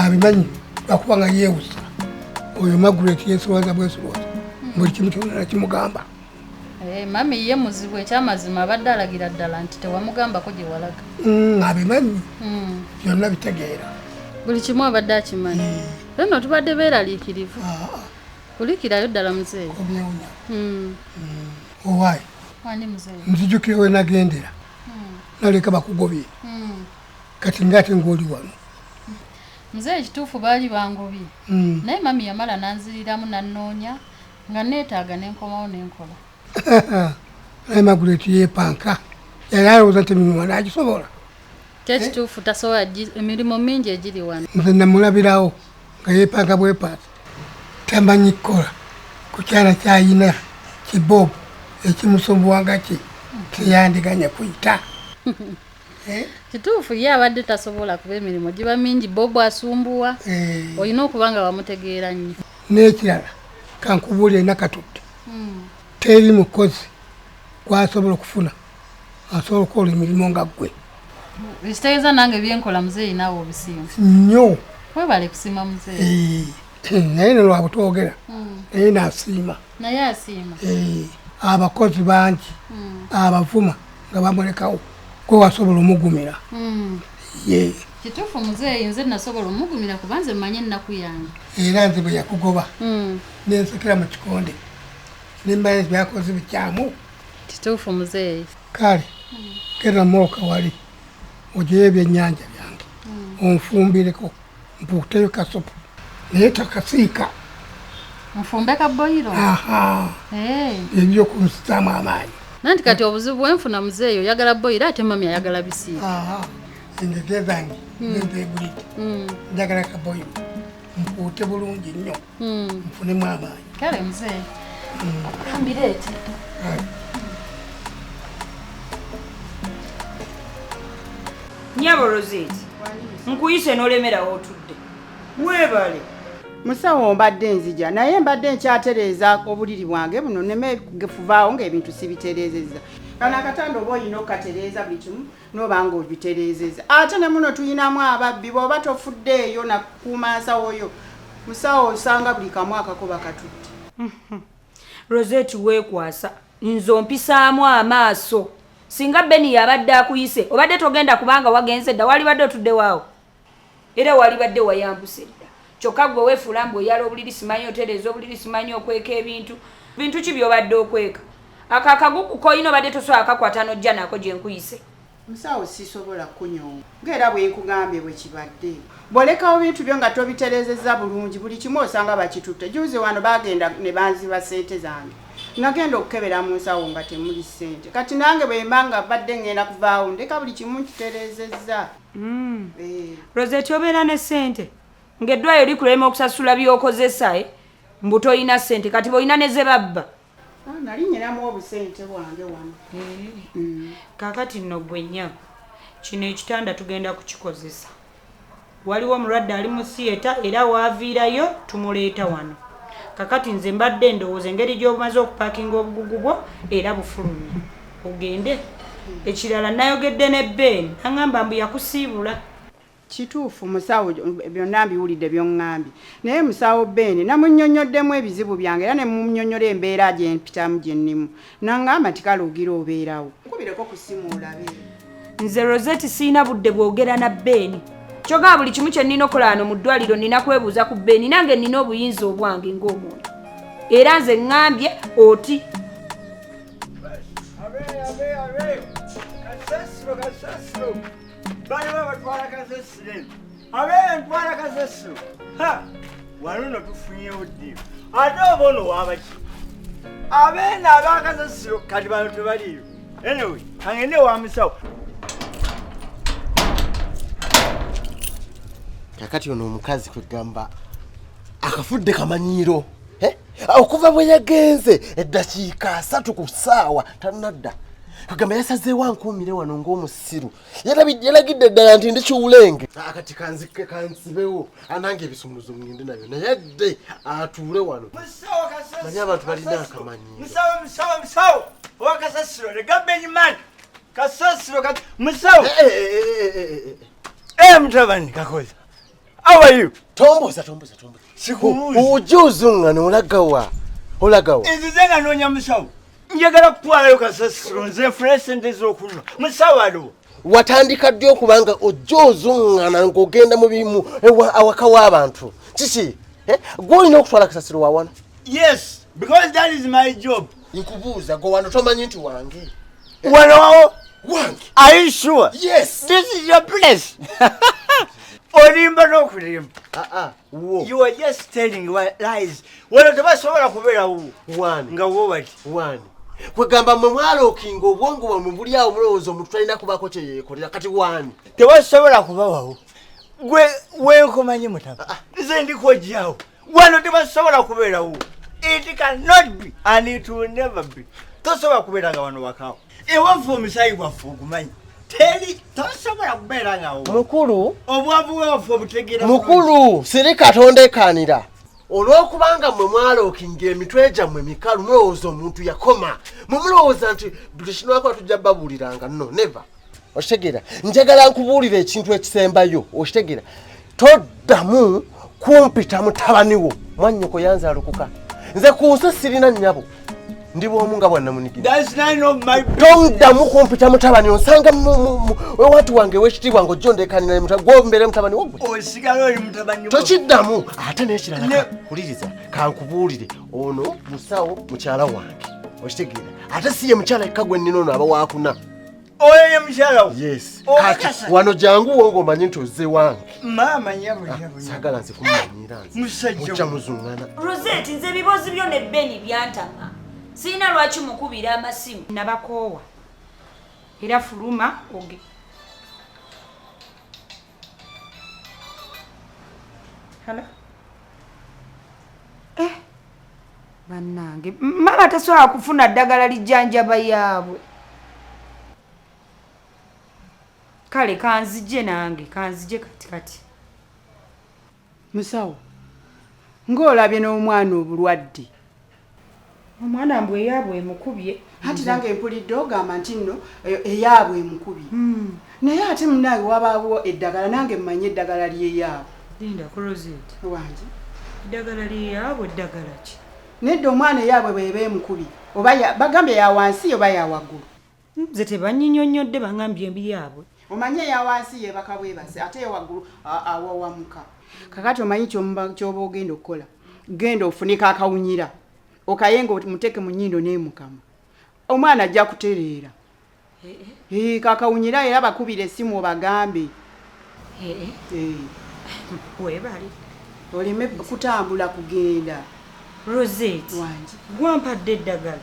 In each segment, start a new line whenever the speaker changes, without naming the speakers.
abimanyi bakubanga yeewusa oyo Margaret yeesowaza bwesowaza buli kimu kyonna kimugamba.
Mami ye muzibu ekyamazima abadde alagira ddala nti tewamugambako gye walaga.
Abimanyi byonna bitegeera.
Buli kimu abadde akimanyi. Nno tubadde beeraliikirivu. Kulikirayo ddala muzeeyi.
Obyewunya. Owaayi.
Wandi muzeeyi.
Nzijukira we nagendera. Naleka bakugobye. Kati ngate ng'oli wano.
Muzeeyi kituufu baali bangobye. Naye mami yamala nanziriramu nannoonya nga neetaaga n'enkomawo n'enkola.
Naye Margaret yeepanka. Yali alowooza nti emirimu anaagisobola.
Tekituufu tasobola emirimu mingi egiri wano.
Nze namulabirawo nga yeepanka bwepaasi. Tamanyi kukola. Ku kyana kyayina kibobu ekimusobowanga ki teyandiganya kuyita.
Kituufu ye abadde tasobola kuba emirimu giba mingi bobu asumbuwa. Olina okuba nga wamutegeera nnyo.
N'ekirala kankubuulire nakatudde. Teri mukozi gwasobola okufuna asobola okukola emirimu nga ggwe.
Ekitegeeza nange byenkola muzeeyi naawe obisiima.
Nnyo.
Webale kusiima muzeeyi.
Naye ne lwabutwogera naye naasiima.
Naye asiima.
Abakozi bangi abavuma nga bamulekawo gwe wasobola omugumira.
Kituufu muzeeyi nze nasobola omugumira kuba nze mmanyi ennaku yange.
Era nze bwe yakugoba nensekera mu kikonde nembaye byakoze bikyamu.
Kituufu muzeeyi.
Kale genda mooka wali ojeyo ebyennyanja byange onfumbireko mpuuteyo kasupu naye takasiika.
Nfumbe kaboyiro.
Ebyo kunsitaamu amaanyi.
Nanti kati obuzibu bwenfuna muzeeyi oyagala boyiro ate mami ayagala bisiika.
Engege zange nzeegulidde njagala kaboyiro mpuute bulungi nnyo nfunemu amaanyi.
Kale muzeeyi kambireete.
Nyabo Rosette nkuyise n'olemerawo otudde weebale.
Musawo mbadde nzija naye mbadde nkyatereeza obuliri bwange buno neme gefuvaawo ng'ebintu sibitereezezza. Kana akatanda oba olina okatereeza buli kimu n'oba ng'obitereezezza. Ate ne muno tuyinamu ababbi bw'oba tofuddeeyo nakukuuma nsawo yo musawo osanga buli kamu akakuba katudde.
Rosette weekwasa nze ompisaamu amaaso. Singa Beni yabadde akuyise obadde togenda kubanga wagenze dda wali badde otudde waawo era wali badde wayambuse dda. Kyokka gwe weefuula mbu oyala obuliri simanyi otereeza obuliri simanyi okweka bintu ki by'obadde okweka. Ako akagugu koyina obadde tosobola akakwata n'ojja nako gye nkuyise.
Musawo sisobola kunyonga ng'era bwe nkugambye bwe kibadde. Bw'olekawo bintu byo nga tobitereezezza bulungi buli kimu osanga bakitutte. Juuzi wano baagenda ne banziba ssente zange. Nagenda okukebera mu nsawo nga temuli ssente. Kati nange bwe mba nga badde ngenda kuvaawo ndeka buli kimu kitereezezza.
Rosette obeera ne ssente ng'eddwaliro likulema okusasula by'okozesa mbu toyina ssente kati bw'olina ne ze babba.
Nali nyinamu obusente bwange wano.
Kaakati nno gwe nnya kino ekitanda tugenda kukikozesa. Waliwo omulwadde ali mu siyeta era waaviirayo tumuleeta wano. Kakati nze mbadde ndowooza engeri gy'omaze okupaakinga obugugu bwo era bufulumye ogende. Ekirala nayogedde ne Ben aŋŋamba mbu yakusiibula.
Kituufu musawo byonna mbiwulidde by'oŋŋambye naye musawo Ben namunnyonnyoddemu ebizibu byange era ne munnyonnyola embeera gye mpitamu gye nnimu n'aŋŋamba nti kale ogira obeerawo. Nkubireko ku ssimu olabe.
Nze Rosette siina budde bwogera na Ben. Kyogera buli kimu kye nnina okola wano mu ddwaliro nnina kwebuuza ku Ben nange nnina obuyinza obwange ng'omuntu. Era nze ŋŋambye oti.
Kasasiro. Bali batwala kasasiro. Abe ntwala kasasiro. Wano no tufunyewo ddi. Ate obono wabaki. Abe na kasasiro kati bano tebaliyo. Anyway, kangende wa musawo.
Kakati ono omukazi kwegamba akafudde kamanyiiro. Okuva bwe yagenze eddakiika 3 ku ssaawa tannadda. Kagamba yasazeewo ankuumire wano ng'omusiru. Yalagidde ddala nti ndi kiwulenge. Akati kanzike kansibewo anange ebisumuluzo ngende nayo naye dde atuule wano.
Musawo kasasiro.
Manya abantu balina akamanyiiro.
Musawo. Owa kasasiro. Lega Benjamin. Kasasiro kati. Musawo. Mutabani kakoza. How are you?
Tomboza.
Sikubuuza.
Ujuzungana olagawa.
Nzizenga noonya musawo. Njagala kutwalayo kasasiro nze funa sente z'okunywa. Musawo aliwo.
Watandika ddi okubanga ojozungana ng'ogenda mu bimu awaka w'abantu. Kiki? Gw'olina okutwala kasasiro wa wano?
Yes, because that is my job.
Nkubuuza gwe wano tomanyi nti wange.
Wano
Wange.
Are you sure?
Yes.
This is your place. Olimba n'okulimba.
Wo.
You are just telling lies. Wano tebasobola kubeera wo.
Wani.
Nga wo bati.
Wani. Kwegamba mmwe mwalookinga obwongo bwammwe buli awo mulowooza omuntu talina kubaako kye yeekolera kati wani.
Tebasobola kubawawo. Gwe nkomanyi mutaba. Nze ndikojjawo. Wano tebasobola kubeerawo. It cannot be and it will never be. Tosobola kubeera nga wano wakaawo. Ewaffe omusaayi gwaffe ogumanyi. Tosobola kubeera ngawo.
Mukulu.
Obwavu bwaffe obutegeera.
Mukulu siri Katonda ekaanira. Olw'okubanga mmwe mwalookinga emitwe gyammwe mikalu mulowooza omuntu yakoma. Mulowooza nti buli kino akola tujja babuuliranga. No, never. Okitegeera? Njagala nkubuulira ekintu ekisembayo. Okitegeera? Toddamu kumpita mutabani wo. Mwannyoko yanzaalukuka. Nze ku nsi sirina nnyabo. Ndi bw'omu nga bwannamunigira.
That's none of my
Toddamu kumpita mutabani onsanga watu wange w'ekitiibwa ng'ojjondekaanira gw'ombeere mutabani wogwe.
Osigala oli mutabani wo.
Tokiddamu ate n'ekirala kuliriza kankubuulire ono musawo mukyala wange okitegeera ate si ye mukyala yekka gwe nnina ono aba waakuna.
Oyo ye mukyala wo.
Yes. Kati wano jangu wo ng'omanyi nti ozze wange.
Maama nyabo.
Saagala nze kumumanyira nze.
Musajja
mujja muzungana.
Rosette nze ebibuuzo byo ne Beni byantama. Sirina lwaki mukubira amasimu nabakoowa. Era fuluma oge. Hala. Bannange mama tasobola kufuna ddagala lijjanjaba yaabwe. Kale kanzije nange kanzije kati.
Musawo. Ng'olabye n'omwana obulwadde.
Omwana mbwe yaabwe mukubye.
Hati nange mpulidde ogamba nti nno eyaabwe emukubye. Naye ate munnange wabaawo eddagala nange mmanyi eddagala ly'eyaabwe.
Linda Rosette.
Wange.
Eddagala ly'eyaabwe eddagala ki?
Nedda omwana eyaabwe bw'eba emukubye. Oba bagambye ya wansi oba ya waggulu.
Nze tebannyinnyonnyodde bangambye ebyabwe.
Omanyi eya wansi yeebaka bwebase ate eyawaggulu awawamuka. Kakati omanyi ky'oba ogenda okukola. Genda ofunika akawunyira. Okayenga muteke mu nnyindo n'emukama. Omwana ajja kutereera. Kakawunyira era bakubira essimu obagambe.
Weebali.
Oleme kutambula kugenda.
Rosette.
Wange.
Gwampadde eddagala.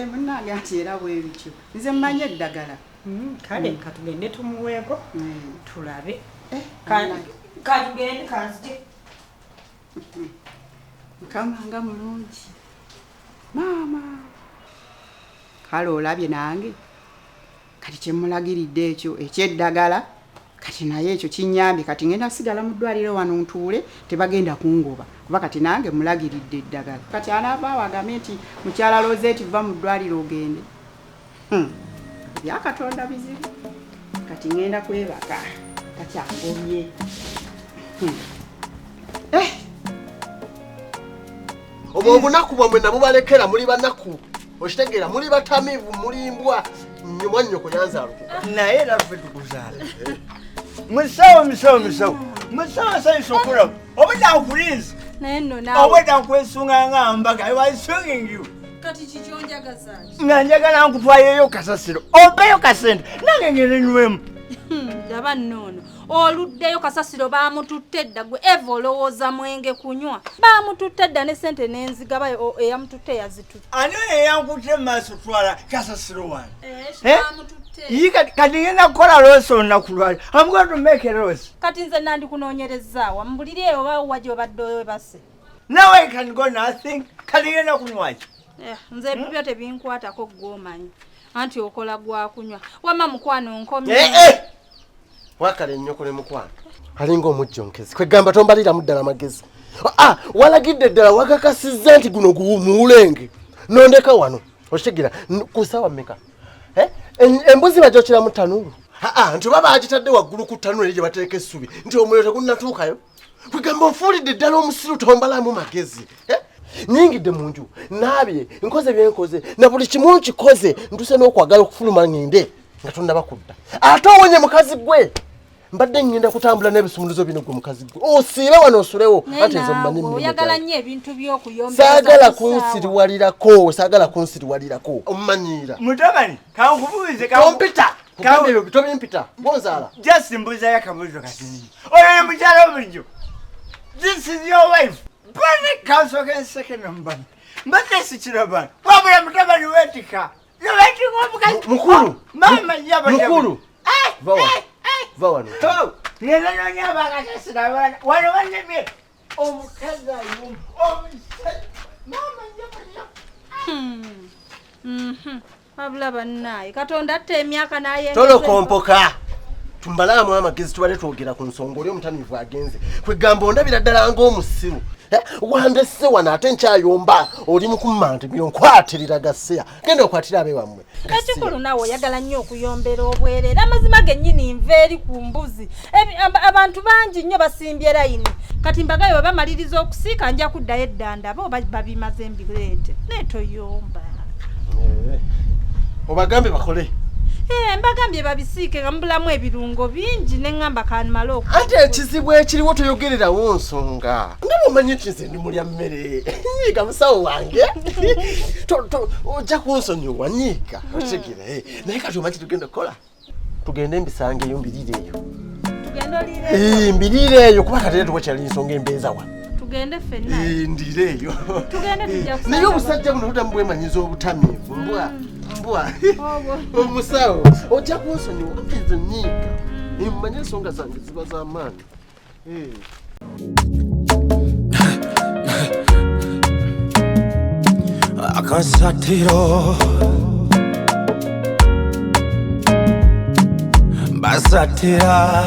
Munnange ati era bwe bityo. Nze mmanyi eddagala.
Kale katugende tumuweeko. Tulabe. Katugende kanzije.
Mukama nga mulungi. Mama. Kale olabye nange. Kati kyemulagiridde ekyo ekyeddagala. Kati naye ekyo kinyambi kati ngenda sigala mu ddwaliro wano ntuule tebagenda kungoba. Kuba kati nange mulagiridde eddagala. Kati anaava wagambe nti mukyala Rosette va mu ddwaliro ogende. Byakatonda bizibu. Kati ngenda kwebaka. Kati angobye.
Obwo obunaku bwamwe nabo balekera muli banaku. Okitegeera muli batamivu muli mbwa mwannyoko yanzaalukuka.
Naye naffe tukuzaala. Musawo sayinza okulaba. Obudde akulinze.
Naye nno naawe.
Obudde akwesunga nga mbaga. I was swinging you.
Kati kiki onjagaza ki?
Nga njagala nkutwayeyo kasasiro. Ompeyo kasente. Nange ngende nywemu.
Laba nnono. Oluddeyo kasasiro baamututte dda gwe Eva olowooza mwenge kunywa. Baamututte dda ne sente n'enzigaba eyamututte yazitutte.
Ani eyankutte mu maaso twala kasasiro wange?
Baamututte.
Kati ngenda kukola loosi olunaku lwali. I'm going to make a rose.
Kati nze nandikunoonyerezaawa mbulire oba wajja obadde webase.
Now I can go nothing. Kati ngenda kunywaki?
Nze ebyo tebinkwatako gw'omanyi. Anti okola gwa kunywa. Wamma mukwano nkomye.
Wakale nnyoko ne mukwano. Alinga omujjonkezi. Kwegamba tombaliramu ddala amagezi. Walagidde ddala wakakasizza nti guno guwumuulenge. Nondeka wano. Okitegeera kusawa mmeka? Embuzi bagyokeramu ttanuulu. Nti oba baagitadde waggulu ku ttanuulu gye bateeka essubi. Nti omuliro tegunnatuukayo. kugamba onfuulidde ddala omusiru tombalamu magezi nyingidde mu nju naabye nkoze byenkoze na buli kimu nkikoze ntuse n'okwagala okufuluma ngende nga tonnaba kudda ate owonye mukazi gwe mbadde ngenda kutambula n'ebisumuluzo bino gwe mukazi gwe osiibe wano osulewo ate nze mumanyi
oyagala nnyo ebintu by'okuyomba
saagala kunsiriwalirako omumanyiira
mutabani kankubuuze
kompita kugambe ebyo tobimpita bonzaala
just mbuzayo akabuuzo katini oyo ye mukyala bulijjo this is your wife bane kansoke nseke nombani mbadde sikirabana wabula mutabani weetika yoweetika
mukulu
mama yabamukulu
va wano
ngenda nonya abakasasira wano bannemye omukazi ayuma omusajja mama yabamukulu
wabula bannaaye katonda atta emyaka naye
tolokompoka tumbalaamu amagezi tubale twogera ku nsonga oli omutamiivu agenze kwegamba ondabira ddala ng'omusiru wandesse wano ate nkyayomba oli mukummante byonkwatira gaseya genda okwatira abe wammwe
ekikulu naawe oyagala nnyo okuyombera obwereere amazima gennyini nva eri ku mbuzi abantu bangi nnyo basimbye layini kati mbagayo bamaliriza okusiika nja kuddayo eddanda abo babimaze mbireete neetoyomba
obagambe bakole
mbagambye babisiike nga mubulamu ebirungo bingi neŋŋamba kanmala
ate ekizibu ekiriwo toyogererawo nsonga nga bomanyi nti ndi mulya mmere nyiiga musawo wange ojja kunsonyiwa nyiiga otegere naye kati omanyi tugenda kukola tugende embisanga eyo mbirire eyo mbirire eyo kuba kati era tuwakyali nsonga embeeza wa
tugende ffenna
ndire eyo
tujja
naye obusajja buno budamu bwemanyiza obutamiivu mbwa omusawo ojja kunsonyiwa nze nyiiga mmanye ensonga zange ziba z'amaanyi akasatiro basatira